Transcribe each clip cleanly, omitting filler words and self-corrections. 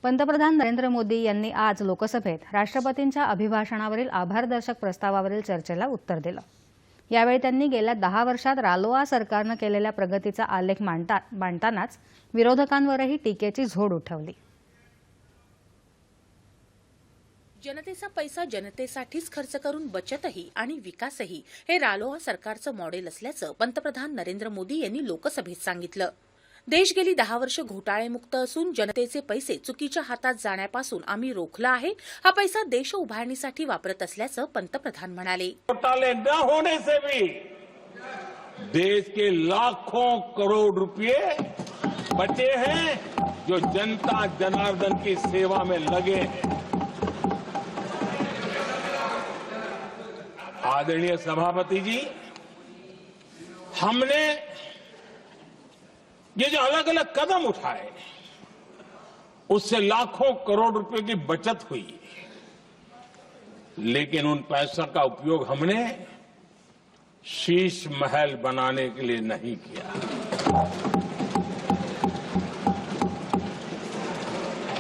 पंतप्रधान नरेंद्र मोदी यांनी आज लोकसभेत राष्ट्रपतींच्या अभिभाषणावरील आभारदर्शक प्रस्तावावरील चर्चेला उत्तर दिलं। यावेळी त्यांनी गेल्या 10 वर्षात रालोआ सरकारने केलेल्या प्रगतीचा आलेख मांडतानाच विरोधकांवरही टीकेची झोड उठवली। जनतेचा पैसा जनतेसाठीच खर्च करून बचतही आणि विकासही हे रालोआ सरकारचं मॉडेल असल्याचं पंतप्रधान नरेंद्र मोदी यांनी लोकसभेत सांगितलं। देश गेली 10 वर्ष घोटाळेमुक्त असून जनतेचे पैसे चुकीच्या हातात जाण्यापासून आम्ही रोखला आहे। हा पैसा देश उभारणीसाठी वापरत असल्याचं पंतप्रधान म्हणाले। घोटाले न होने से भी देश के लाखों करोड़ रुपए बचे हैं जो जनता जनार्दन की सेवा में लगे हैं। आदरणीय सभापति जी, हमने ये जो अलग अलग कदम उठाए उससे लाखों करोड़ रुपए की बचत हुई, लेकिन उन पैसों का उपयोग हमने शीश महल बनाने के लिए नहीं किया।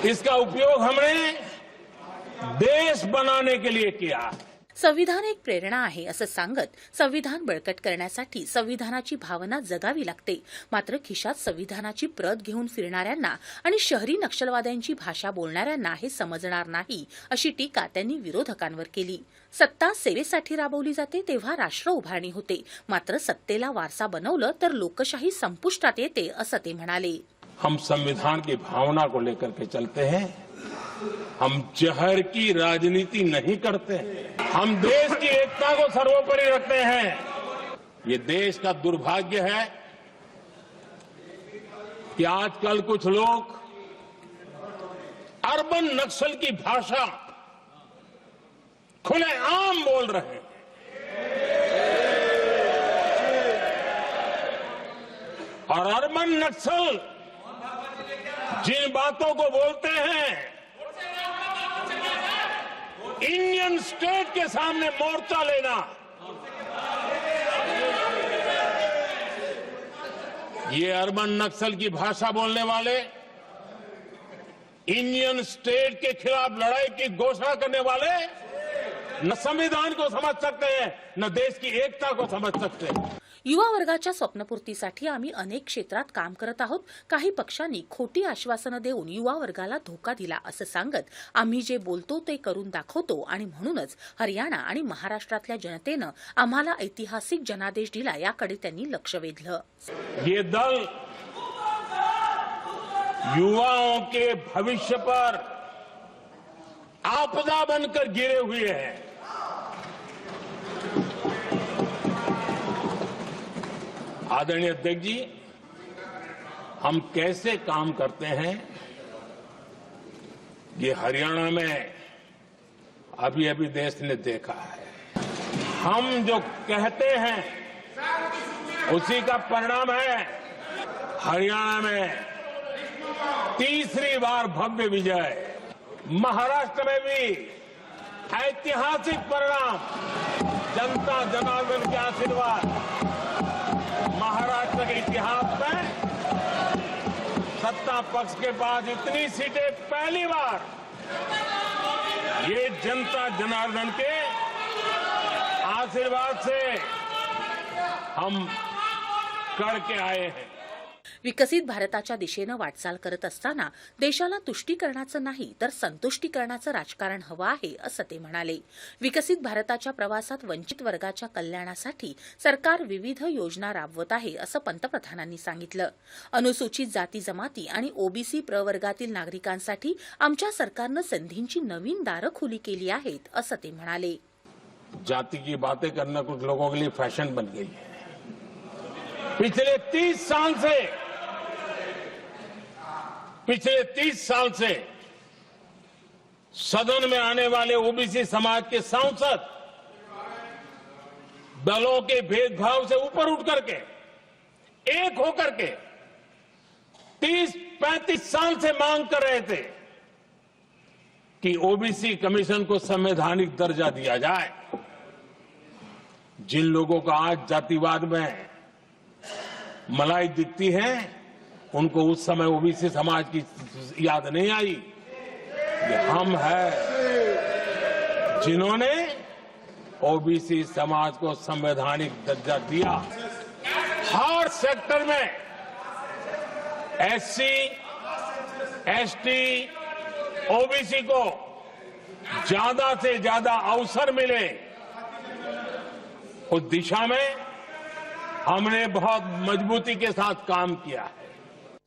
इसका उपयोग हमने देश बनाने के लिए किया। संविधान एक प्रेरणा आहे असं सांगत संविधान बळकट करण्यासाठी संविधानाची भावना जगावी लागते, मात्र खिशात संविधानाची प्रत घेऊन फिरणाऱ्यांना आणि शहरी नक्षलवाद्यांची भाषा बोलणाऱ्यांना हे समजणार नाही, अशी टीका त्यांनी विरोधकांवर केली। सत्ता सेवेसाठी राबवली जाते तेव्हा राष्ट्र उभारणी होते, मात्र सत्तेला वारसा बनवलं तर लोकशाही संपुष्टात येते असं ते म्हणाले। हम संविधान की भावना को लेकर के चलते हैं, हम जहर की राजनीति नहीं करते, हम देश की एकता को सर्वोपरि रखते हैं। ये देश का दुर्भाग्य है कि आजकल कुछ लोग अर्बन नक्सल की भाषा खुलेआम बोल रहे हैं। और अर्बन नक्सल जिन बातों को बोलते हैं, इंडियन स्टेट के सामने मोर्चा लेना, ये अर्बन नक्सल की भाषा बोलने वाले इंडियन स्टेट के खिलाफ लड़ाई की घोषणा करने वाले न संविधान को समझ सकते हैं, न देश की एकता को समझ सकते हैं। युवा वर्गाच्या स्वप्नपूर्तीसाठी आम्ही अनेक क्षेत्रात काम करत आहोत। काही पक्षांनी खोटी आश्वासनं देऊन युवा वर्गाला धोका दिला असं सांगत आम्ही जे बोलतो ते करून दाखवतो आणि म्हणूनच हरियाणा आणि महाराष्ट्रातल्या जनतेनं आम्हाला ऐतिहासिक जनादेश दिला, याकडे त्यांनी लक्ष वेधलं। ये दल युवाओं के भविष्य पर आपदा बनकर गिरे हुए हैं। आदरणीय अध्यक्ष जी, हम कैसे काम करते हैं ये हरियाणा में अभी अभी देश ने देखा है। हम जो कहते हैं उसी का परिणाम है। हरियाणा में तीसरी बार भव्य विजय, महाराष्ट्र में भी ऐतिहासिक परिणाम, जनता जनार्दन के आशीर्वाद। महाराष्ट्र के इतिहास में सत्ता पक्ष के पास इतनी सीटें पहली बार, ये जनता जनार्दन के आशीर्वाद से हम करके आए हैं। विकसित भारताच्या दिशेनं वाटचाल करत असताना देशाला तुष्टीकरणाचं नाही तर संतुष्टीकरणाचं राजकारण हवं आहे असं ते म्हणाले। विकसित भारताच्या प्रवासात वंचित वर्गाच्या कल्याणासाठी सरकार विविध योजना राबवत आहे असं पंतप्रधानांनी सांगितलं। अनुसूचित जाती जमाती आणि ओबीसी प्रवर्गातील नागरिकांसाठी आमच्या सरकारनं संधींची नवीन दारं खुली केली आहेत असं ते म्हणाले। जाति की बातें करना कुछ लोगों के लिए फैशन बन गई है। पिछले 30 साल से सदन में आने वाले ओबीसी समाज के सांसद दलों के भेदभाव से ऊपर उठ करके एक होकर के 30-35 साल से मांग कर रहे थे कि ओबीसी कमीशन को संवैधानिक दर्जा दिया जाए। जिन लोगों का आज जातिवाद में मलाई दिखती है, उनको उस समय ओबीसी समाज की याद नहीं आई। ये हम हैं जिन्होंने ओबीसी समाज को संवैधानिक दर्जा दिया। हर सेक्टर में एससी, एसटी, ओबीसी को ज्यादा से ज्यादा अवसर मिले, उस दिशा में हमने बहुत मजबूती के साथ काम किया है।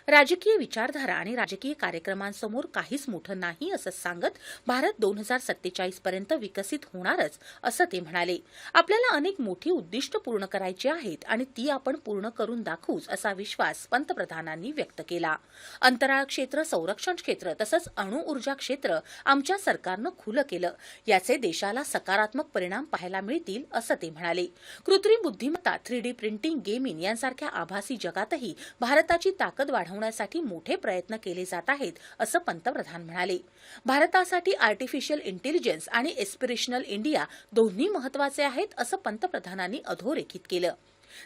राजकीय विचारधारा आणि राजकीय कार्यक्रमांसमोर काहीच मोठं नाही असं सांगत भारत 2047 पर्यंत विकसित होणारच असं ते म्हणाले। आपल्याला अनेक मोठी उद्दिष्ट पूर्ण करायची आहेत आणि ती आपण पूर्ण करून दाखवूच असा विश्वास पंतप्रधानांनी व्यक्त केला। अंतराळ क्षेत्र, संरक्षण क्षेत्र तसंच अणुऊर्जा क्षेत्र आमच्या सरकारनं खुलं केलं, याचे देशाला सकारात्मक परिणाम पाहायला मिळतील असं ते म्हणाले। कृत्रिम बुद्धिमत्ता, 3D प्रिंटिंग, गेमिंग यांसारख्या आभासी जगातही भारताची ताकद वाढवण्यासाठी मोठे प्रयत्न केले जात आहेत असं पंतप्रधान म्हणाले। भारतासाठी आर्टिफिशियल इंटेलिजन्स आणि एस्पिरेशनल इंडिया दोन्ही महत्वाचे आहेत असं पंतप्रधानांनी अधोरेखित केलं।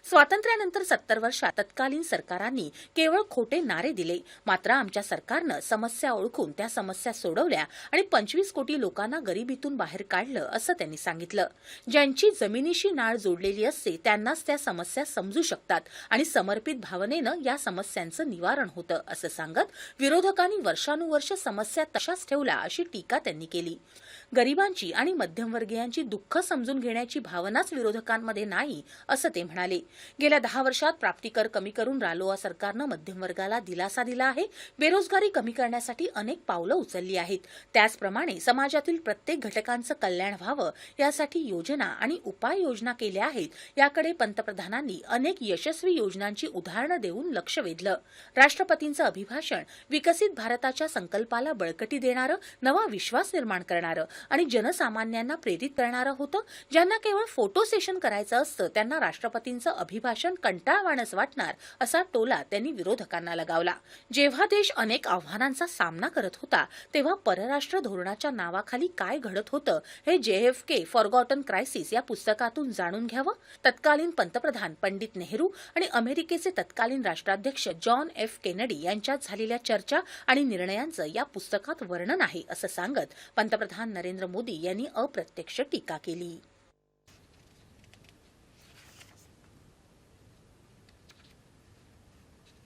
स्वातंत्र्यानंतर 70 वर्षात तत्कालीन सरकारांनी केवळ खोटे नारे दिले, मात्र आमच्या सरकारनं समस्या ओळखून त्या समस्या सोडवल्या आणि 25 कोटी लोकांना गरिबीतून बाहेर काढलं असं त्यांनी सांगितलं। ज्यांची जमिनीशी नाळ जोडलेली असते त्यांनाच त्या समस्या समजू शकतात आणि समर्पित भावनेनं या समस्यांचं निवारण होतं असं सांगत विरोधकांनी वर्षानुवर्ष समस्या तशाच ठेवल्या अशी टीका त्यांनी केली। गरिबांची आणि मध्यमवर्गीयांची दुःख समजून घेण्याची भावनाच विरोधकांमध्ये नाही असं ते म्हणाले। गेल्या 10 वर्षात प्राप्तिकर कमी करून रालोआ सरकारनं मध्यमवर्गाला दिलासा दिला आहे। बेरोजगारी कमी करण्यासाठी अनेक पावलं उचलली आहेत। त्याचप्रमाणे समाजातील प्रत्येक घटकांचं कल्याण व्हावं यासाठी योजना आणि उपाययोजना केल्या आहेत। याकडे पंतप्रधानांनी अनेक यशस्वी योजनांची उदाहरणं देऊन लक्ष वेधलं। राष्ट्रपतींचं अभिभाषण विकसित भारताच्या संकल्पाला बळकटी देणारं, नवा विश्वास निर्माण करणारं आणि जनसामान्यांना प्रेरित करणारं होतं। ज्यांना केवळ फोटो सेशन करायचं असतं त्यांना राष्ट्रपतींचं अभिभाषण कंटाळवाणंच वाटणार असा टोला त्यांनी विरोधकांना लगावला। जेव्हा देश अनेक आव्हानांचा सामना करत होता तेव्हा परराष्ट्र धोरणाच्या नावाखाली काय घडत होतं हे JFK फॉरगॉटन क्रायसिस या पुस्तकातून जाणून घ्यावं। तत्कालीन पंतप्रधान पंडित नेहरू आणि अमेरिकेचे तत्कालीन राष्ट्राध्यक्ष जॉन F केनेडी यांच्यात झालेल्या चर्चा आणि निर्णयांचं या पुस्तकात वर्णन आहे असं सांगत पंतप्रधान नरेंद्र मोदी यांनी अप्रत्यक्ष टीका केली।